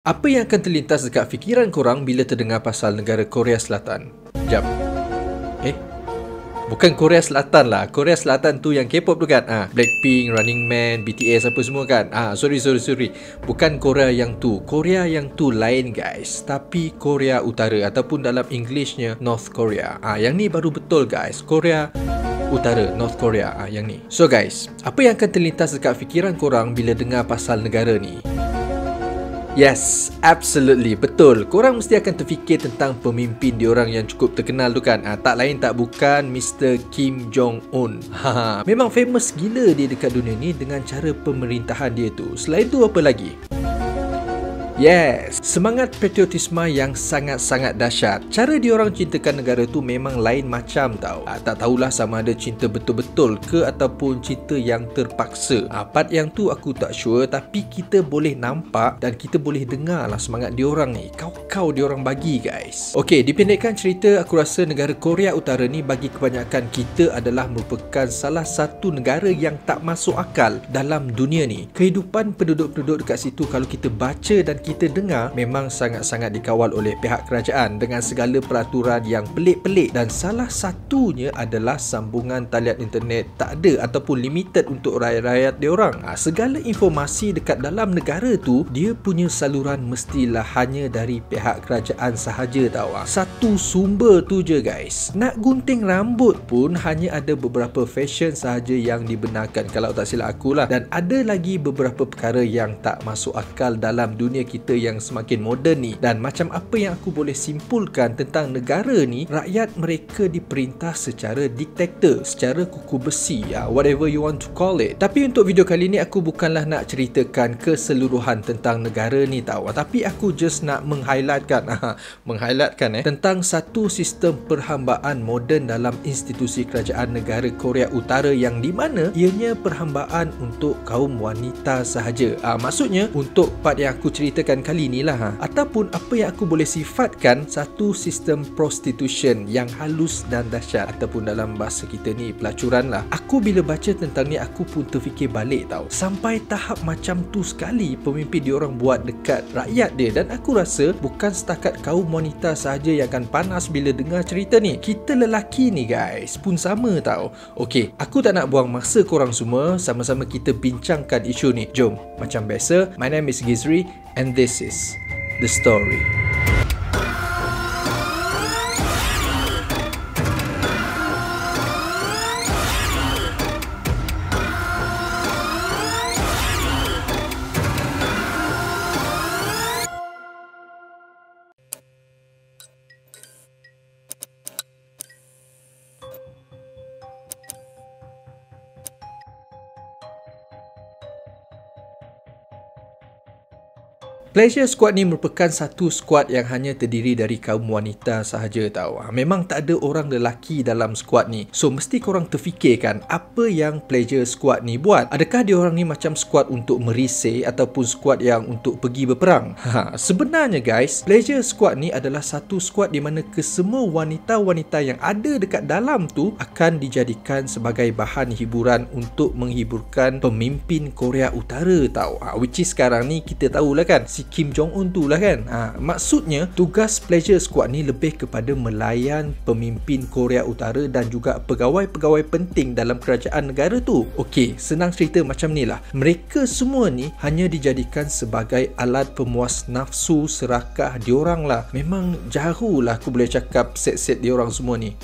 Apa yang akan terlintas dekat fikiran korang bila terdengar pasal negara Korea Selatan? Jap. Bukan Korea Selatan lah. Korea Selatan tu yang K-pop tu kan? Blackpink, Running Man, BTS apa semua kan? Sorry. Bukan Korea yang tu. Korea yang tu lain guys. Tapi Korea Utara ataupun dalam Englishnya North Korea. Yang ni baru betul guys. Korea Utara, North Korea. Yang ni. So guys, apa yang akan terlintas dekat fikiran korang bila dengar pasal negara ni? Yes, absolutely, betul. Korang mesti akan terfikir tentang pemimpin diorang yang cukup terkenal tu kan. Tak lain tak bukan Mr. Kim Jong-un. Memang famous gila dia dekat dunia ni dengan cara pemerintahan dia tu. Selain tu apa lagi? Yes, semangat patriotisme yang sangat-sangat dahsyat. Cara diorang cintakan negara tu memang lain macam tau. Tak tahulah sama ada cinta betul-betul ke ataupun cinta yang terpaksa. Part yang tu aku tak sure, tapi kita boleh nampak dan kita boleh dengar lah semangat diorang ni. Kau diorang bagi guys. Okey, dipendekkan cerita, aku rasa negara Korea Utara ni bagi kebanyakan kita adalah merupakan salah satu negara yang tak masuk akal dalam dunia ni. Kehidupan penduduk-penduduk dekat situ kalau kita baca dan kita dengar memang sangat-sangat dikawal oleh pihak kerajaan dengan segala peraturan yang pelik-pelik, dan salah satunya adalah sambungan talian internet tak ada ataupun limited untuk rakyat-rakyat diorang. Segala informasi dekat dalam negara tu dia punya saluran mestilah hanya dari pihak kerajaan sahaja tau. Satu sumber tu je guys. Nak gunting rambut pun hanya ada beberapa fashion sahaja yang dibenarkan kalau tak silap aku lah, dan ada lagi beberapa perkara yang tak masuk akal dalam dunia kita yang semakin moden ni. Dan macam apa yang aku boleh simpulkan tentang negara ni, rakyat mereka diperintah secara diktator, secara kuku besi, whatever you want to call it. Tapi untuk video kali ni aku bukanlah nak ceritakan keseluruhan tentang negara ni tau, tapi aku just nak menghighlightkan tentang satu sistem perhambaan moden dalam institusi kerajaan negara Korea Utara yang di mana ianya perhambaan untuk kaum wanita sahaja. Maksudnya untuk part yang aku ceritakan kali ni lah, ataupun apa yang aku boleh sifatkan satu sistem prostitution yang halus dan dahsyat, ataupun dalam bahasa kita ni pelacuran lah. Aku bila baca tentang ni aku pun terfikir balik tau, sampai tahap macam tu sekali pemimpin diorang buat dekat rakyat dia. Dan aku rasa bukan setakat kaum wanita sahaja yang akan panas bila dengar cerita ni, kita lelaki ni guys pun sama tau. Okey, aku tak nak buang masa korang semua, sama-sama kita bincangkan isu ni. Jom, macam biasa, my name is Gizri and this is The Story. Pleasure Squad ni merupakan satu squad yang hanya terdiri dari kaum wanita sahaja tau. Memang tak ada orang lelaki dalam squad ni. So mesti korang terfikirkan apa yang Pleasure Squad ni buat. Adakah diorang ni macam squad untuk merisai ataupun squad yang untuk pergi berperang? Sebenarnya guys, Pleasure Squad ni adalah satu squad di mana kesemua wanita-wanita yang ada dekat dalam tu akan dijadikan sebagai bahan hiburan untuk menghiburkan pemimpin Korea Utara tau. Which is sekarang ni kita tahulah kan, si Kim Jong-un tu lah kan. Maksudnya tugas Pleasure Squad ni lebih kepada melayan pemimpin Korea Utara dan juga pegawai-pegawai penting dalam kerajaan negara tu. Okey, senang cerita macam ni lah. Mereka semua ni hanya dijadikan sebagai alat pemuas nafsu serakah diorang lah. Memang jauh lah aku boleh cakap set-set diorang semua ni.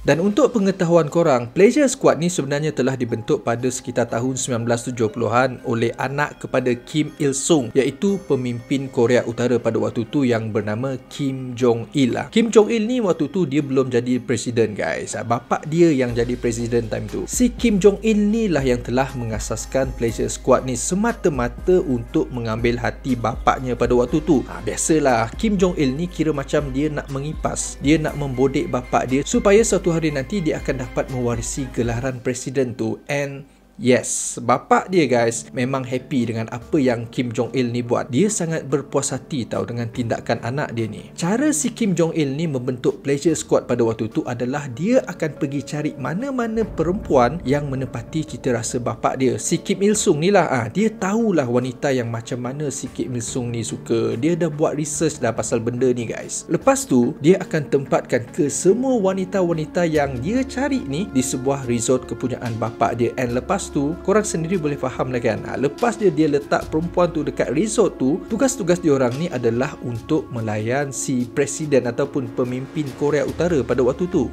Dan untuk pengetahuan korang, Pleasure Squad ni sebenarnya telah dibentuk pada sekitar tahun 1970-an oleh anak kepada Kim Il-sung, iaitu pemimpin Korea Utara pada waktu tu yang bernama Kim Jong-il lah. Kim Jong-il ni waktu tu dia belum jadi presiden guys. Bapak dia yang jadi presiden time tu. Si Kim Jong-il ni lah yang telah mengasaskan Pleasure Squad ni semata-mata untuk mengambil hati bapaknya pada waktu tu. Biasalah, Kim Jong-il ni kira macam dia nak mengipas, dia nak membodek bapak dia supaya suatu hari nanti dia akan dapat mewarisi gelaran presiden tu. And Yes, bapak dia guys memang happy dengan apa yang Kim Jong Il ni buat. Dia sangat berpuas hati tahu dengan tindakan anak dia ni. Cara si Kim Jong Il ni membentuk pleasure squad pada waktu tu adalah dia akan pergi cari mana-mana perempuan yang menepati cita rasa bapak dia. Si Kim Il Sung ni lah, dia tahulah wanita yang macam mana si Kim Il Sung ni suka. Dia dah buat research dah pasal benda ni guys. Lepas tu, dia akan tempatkan ke semua wanita-wanita yang dia cari ni di sebuah resort kepunyaan bapak dia. And lepas tu, korang sendiri boleh faham lah kan, lepas dia letak perempuan tu dekat resort tu, tugas-tugas diorang ni adalah untuk melayan si presiden ataupun pemimpin Korea Utara pada waktu tu.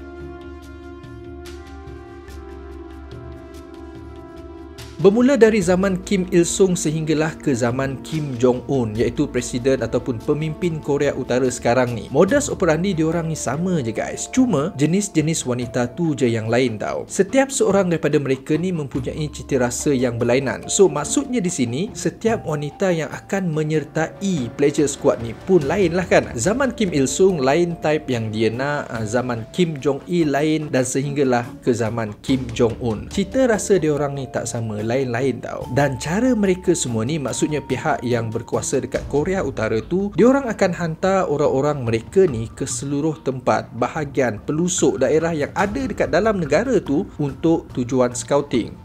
Bermula dari zaman Kim Il Sung sehinggalah ke zaman Kim Jong Un, iaitu presiden ataupun pemimpin Korea Utara sekarang ni. Modus operandi diorang ni sama je guys. Cuma jenis-jenis wanita tu je yang lain tau. Setiap seorang daripada mereka ni mempunyai cita rasa yang berlainan. So maksudnya di sini, setiap wanita yang akan menyertai pleasure squad ni pun lain lah kan. Zaman Kim Il Sung lain type yang dia nak, zaman Kim Jong Il lain, dan sehinggalah ke zaman Kim Jong Un. Cita rasa diorang ni tak sama, lain-lain tau. Dan cara mereka semua ni, maksudnya pihak yang berkuasa dekat Korea Utara tu, diorang akan hantar orang-orang mereka ni ke seluruh tempat, bahagian pelosok daerah yang ada dekat dalam negara tu untuk tujuan scouting.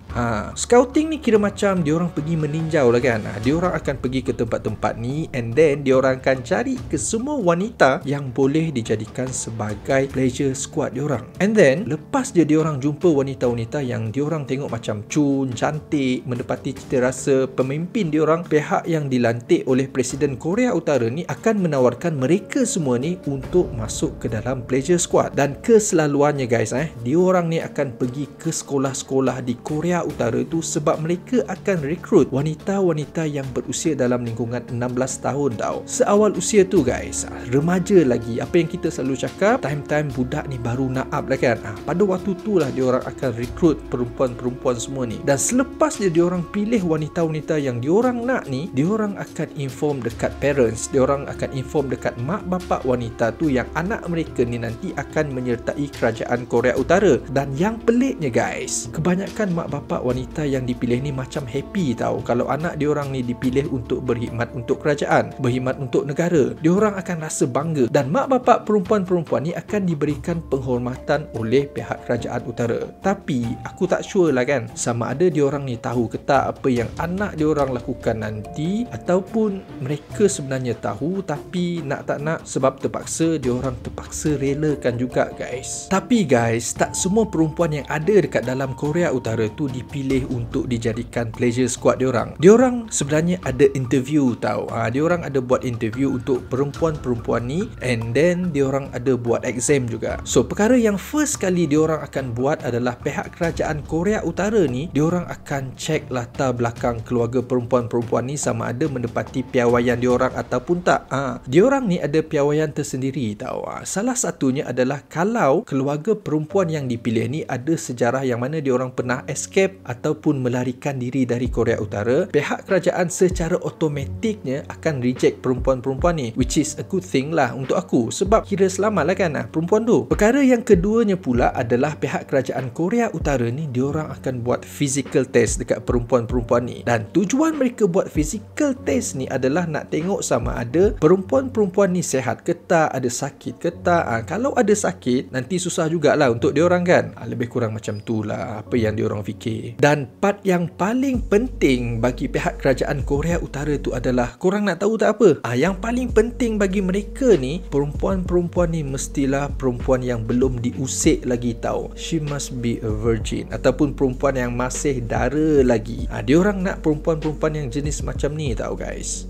Scouting ni kira macam diorang pergi meninjau lah kan. Diorang akan pergi ke tempat-tempat ni, and then diorang akan cari ke semua wanita yang boleh dijadikan sebagai pleasure squad diorang. And then lepas je diorang jumpa wanita-wanita yang diorang tengok macam cun, cantik, menepati cita rasa pemimpin diorang, pihak yang dilantik oleh Presiden Korea Utara ni akan menawarkan mereka semua ni untuk masuk ke dalam pleasure squad. Dan keselaluannya guys, diorang ni akan pergi ke sekolah-sekolah di Korea Utara tu sebab mereka akan rekrut wanita-wanita yang berusia dalam lingkungan 16 tahun tau. Seawal usia tu guys, remaja lagi. Apa yang kita selalu cakap, time-time budak ni baru naap lah kan. Pada waktu tu lah diorang akan rekrut perempuan-perempuan semua ni. Dan selepas dia diorang pilih wanita-wanita yang diorang nak ni, diorang akan inform dekat parents, diorang akan inform dekat mak bapak wanita tu yang anak mereka ni nanti akan menyertai kerajaan Korea Utara. Dan yang peliknya guys, kebanyakan mak bapak wanita yang dipilih ni macam happy tau kalau anak diorang ni dipilih untuk berkhidmat untuk kerajaan, berkhidmat untuk negara. Diorang akan rasa bangga, dan mak bapak perempuan-perempuan ni akan diberikan penghormatan oleh pihak kerajaan utara. Tapi aku tak sure lah kan, sama ada diorang ni tahu ke tak apa yang anak diorang lakukan nanti, ataupun mereka sebenarnya tahu tapi nak tak nak sebab terpaksa, diorang terpaksa relakan juga guys. Tapi guys, tak semua perempuan yang ada dekat dalam Korea Utara tu dipilih untuk dijadikan pleasure squad diorang. Diorang sebenarnya ada interview tau. Diorang ada buat interview untuk perempuan-perempuan ni, and then diorang ada buat exam juga. So perkara yang first kali diorang akan buat adalah pihak kerajaan Korea Utara ni, diorang akan cek latar belakang keluarga perempuan-perempuan ni sama ada menepati piawaian diorang ataupun tak. Diorang ni ada piawaian tersendiri tau. Salah satunya adalah kalau keluarga perempuan yang dipilih ni ada sejarah yang mana diorang pernah escape ataupun melarikan diri dari Korea Utara, pihak kerajaan secara automatiknya akan reject perempuan-perempuan ni, which is a good thing lah untuk aku sebab kira selamat lah kan perempuan tu. Perkara yang keduanya pula adalah pihak kerajaan Korea Utara ni, diorang akan buat physical test dekat perempuan-perempuan ni, dan tujuan mereka buat physical test ni adalah nak tengok sama ada perempuan-perempuan ni sihat ke tak, ada sakit ke tak. Kalau ada sakit, nanti susah jugalah untuk diorang kan. Lebih kurang macam tu lah apa yang diorang fikir. Dan part yang paling penting bagi pihak kerajaan Korea Utara tu adalah, korang nak tahu tak apa? Yang paling penting bagi mereka ni, perempuan-perempuan ni mestilah perempuan yang belum diusik lagi tau. She must be a virgin, ataupun perempuan yang masih dara lagi. Diorang nak perempuan-perempuan yang jenis macam ni tau guys.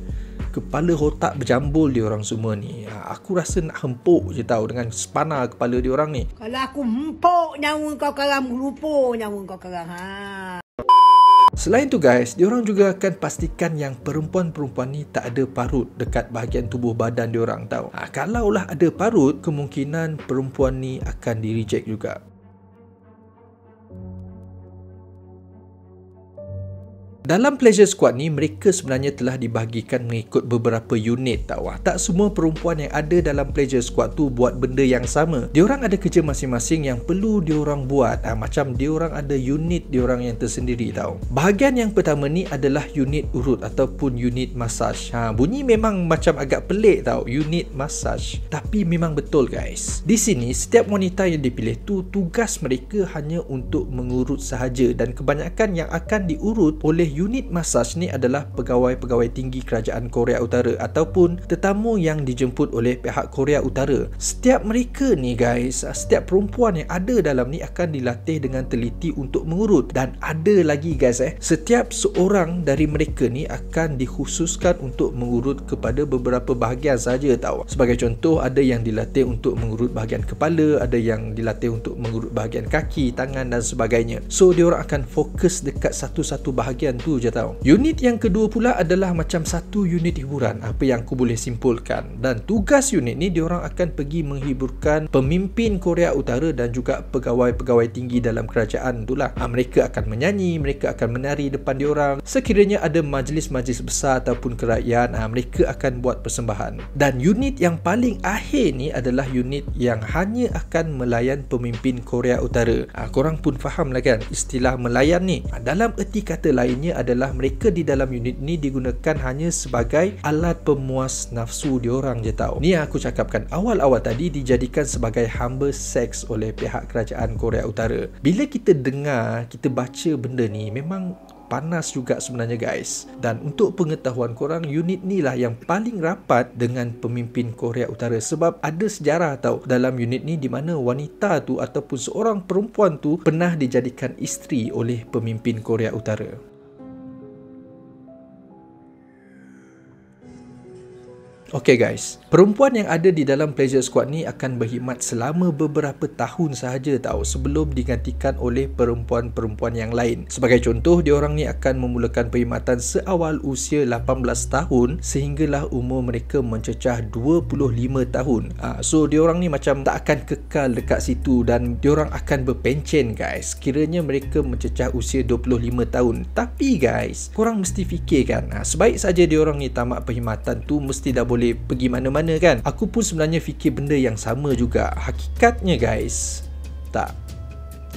Kepala otak berjambul diorang semua ni. Aku rasa nak hempuk je tau dengan spana kepala diorang ni. Kalau aku hempuk nyawa kau karam, lupa nyawa kau karam. Selain tu guys, diorang juga akan pastikan yang perempuan-perempuan ni tak ada parut dekat bahagian tubuh badan diorang tau. Kalaulah ada parut, kemungkinan perempuan ni akan di reject juga. Dalam Pleasure Squad ni, mereka sebenarnya telah dibahagikan mengikut beberapa unit tau. Tak semua perempuan yang ada dalam Pleasure Squad tu buat benda yang sama. Diorang ada kerja masing-masing yang perlu diorang buat. Macam diorang ada unit diorang yang tersendiri tau. Bahagian yang pertama ni adalah unit urut ataupun unit massage. Bunyi memang macam agak pelik tau, unit massage. Tapi memang betul guys. Di sini, setiap wanita yang dipilih tu, tugas mereka hanya untuk mengurut sahaja. Dan kebanyakan yang akan diurut oleh unit massage ni adalah pegawai-pegawai tinggi kerajaan Korea Utara ataupun tetamu yang dijemput oleh pihak Korea Utara. Setiap mereka ni guys, setiap perempuan yang ada dalam ni akan dilatih dengan teliti untuk mengurut. Dan ada lagi guys, setiap seorang dari mereka ni akan dikhususkan untuk mengurut kepada beberapa bahagian saja tau. Sebagai contoh, ada yang dilatih untuk mengurut bahagian kepala, ada yang dilatih untuk mengurut bahagian kaki, tangan dan sebagainya. So diorang akan fokus dekat satu-satu bahagian tu je tau. Unit yang kedua pula adalah macam satu unit hiburan, apa yang aku boleh simpulkan. Dan tugas unit ni diorang akan pergi menghiburkan pemimpin Korea Utara dan juga pegawai-pegawai tinggi dalam kerajaan tu lah. Mereka akan menyanyi, mereka akan menari depan diorang. Sekiranya ada majlis-majlis besar ataupun kerajaan, mereka akan buat persembahan. Dan unit yang paling akhir ni adalah unit yang hanya akan melayan pemimpin Korea Utara. Korang pun faham lah kan istilah melayan ni. Dalam erti kata lainnya adalah mereka di dalam unit ni digunakan hanya sebagai alat pemuas nafsu diorang je tau. Ni yang aku cakapkan awal-awal tadi, dijadikan sebagai hamba seks oleh pihak kerajaan Korea Utara. Bila kita dengar, kita baca benda ni, memang panas juga sebenarnya guys. Dan untuk pengetahuan korang, unit ni lah yang paling rapat dengan pemimpin Korea Utara. Sebab ada sejarah tau dalam unit ni di mana wanita tu ataupun seorang perempuan tu pernah dijadikan isteri oleh pemimpin Korea Utara. Okay guys, perempuan yang ada di dalam Pleasure Squad ni akan berkhidmat selama beberapa tahun sahaja tau sebelum digantikan oleh perempuan-perempuan yang lain. Sebagai contoh, diorang ni akan memulakan perkhidmatan seawal usia 18 tahun sehinggalah umur mereka mencecah 25 tahun. So diorang ni macam tak akan kekal dekat situ dan diorang akan berpencen guys kiranya mereka mencecah usia 25 tahun. Tapi guys, korang mesti fikirkan, sebaik saja diorang ni tamat perkhidmatan tu mesti dah boleh pergi mana-mana kan. Aku pun sebenarnya fikir benda yang sama juga. Hakikatnya guys, tak.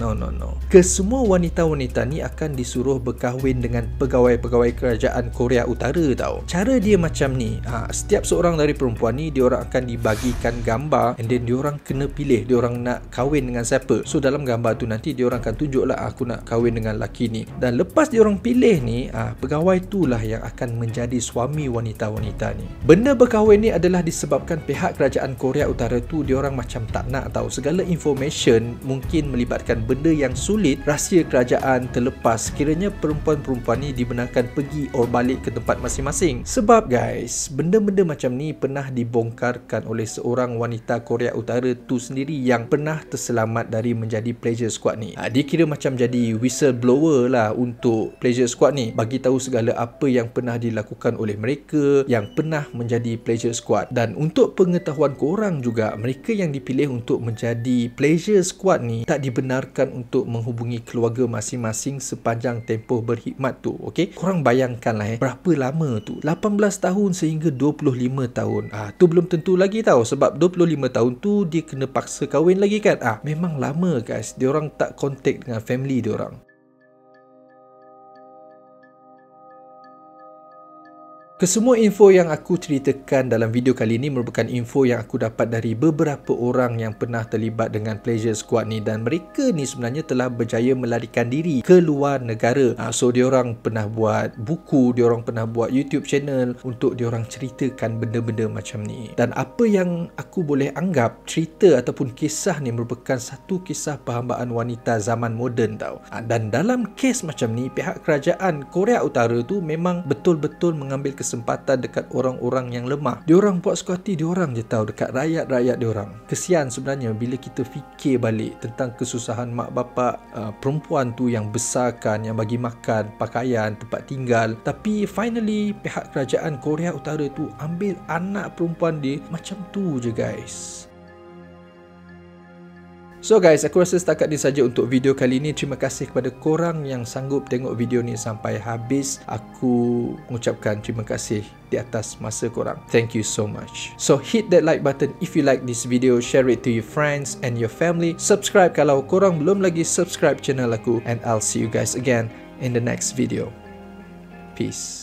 No. Kesemua wanita-wanita ni akan disuruh berkahwin dengan pegawai-pegawai kerajaan Korea Utara tau. Cara dia macam ni. Setiap seorang dari perempuan ni, diorang akan dibagikan gambar and then diorang kena pilih diorang nak kahwin dengan siapa. So dalam gambar tu nanti diorang akan tunjuk lah, aku nak kahwin dengan lelaki ni. Dan lepas diorang pilih ni, pegawai tu lah yang akan menjadi suami wanita-wanita ni. Benda berkahwin ni adalah disebabkan pihak kerajaan Korea Utara tu diorang macam tak nak tahu segala information mungkin melibatkan benda yang sulit, rahsia kerajaan terlepas kiranya perempuan-perempuan ni dibenarkan pergi or balik ke tempat masing-masing. Sebab guys, benda-benda macam ni pernah dibongkarkan oleh seorang wanita Korea Utara tu sendiri yang pernah terselamat dari menjadi Pleasure Squad ni. Dia kira macam jadi whistleblower lah untuk Pleasure Squad ni, bagi tahu segala apa yang pernah dilakukan oleh mereka yang pernah menjadi Pleasure Squad. Dan untuk pengetahuan korang juga, mereka yang dipilih untuk menjadi Pleasure Squad ni tak dibenarkan untuk menghubungi keluarga masing-masing sepanjang tempoh berkhidmat tu. Okay, korang bayangkanlah berapa lama tu, 18 tahun sehingga 25 tahun. Tu belum tentu lagi tau, sebab 25 tahun tu dia kena paksa kahwin lagi kan. Memang lama guys, diorang tak contact dengan family diorang. Kesemua info yang aku ceritakan dalam video kali ini merupakan info yang aku dapat dari beberapa orang yang pernah terlibat dengan Pleasure Squad ni, dan mereka ni sebenarnya telah berjaya melarikan diri ke luar negara. So diorang pernah buat buku, diorang pernah buat YouTube channel untuk diorang ceritakan benda-benda macam ni. Dan apa yang aku boleh anggap cerita ataupun kisah ni merupakan satu kisah perhambaan wanita zaman moden tau. Dan dalam kes macam ni, pihak kerajaan Korea Utara tu memang betul-betul mengambil kesempatan dekat orang-orang yang lemah. Diorang buat suka hati diorang je tau dekat rakyat-rakyat diorang. Kesian sebenarnya bila kita fikir balik tentang kesusahan mak bapak perempuan tu yang besarkan, yang bagi makan, pakaian, tempat tinggal. Tapi finally pihak kerajaan Korea Utara tu ambil anak perempuan dia macam tu je guys. So guys, aku rasa setakat ni saja untuk video kali ni. Terima kasih kepada korang yang sanggup tengok video ni sampai habis. Aku mengucapkan terima kasih di atas masa korang. Thank you so much. So hit that like button if you like this video, share it to your friends and your family. Subscribe kalau korang belum lagi subscribe channel aku, and I'll see you guys again in the next video. Peace.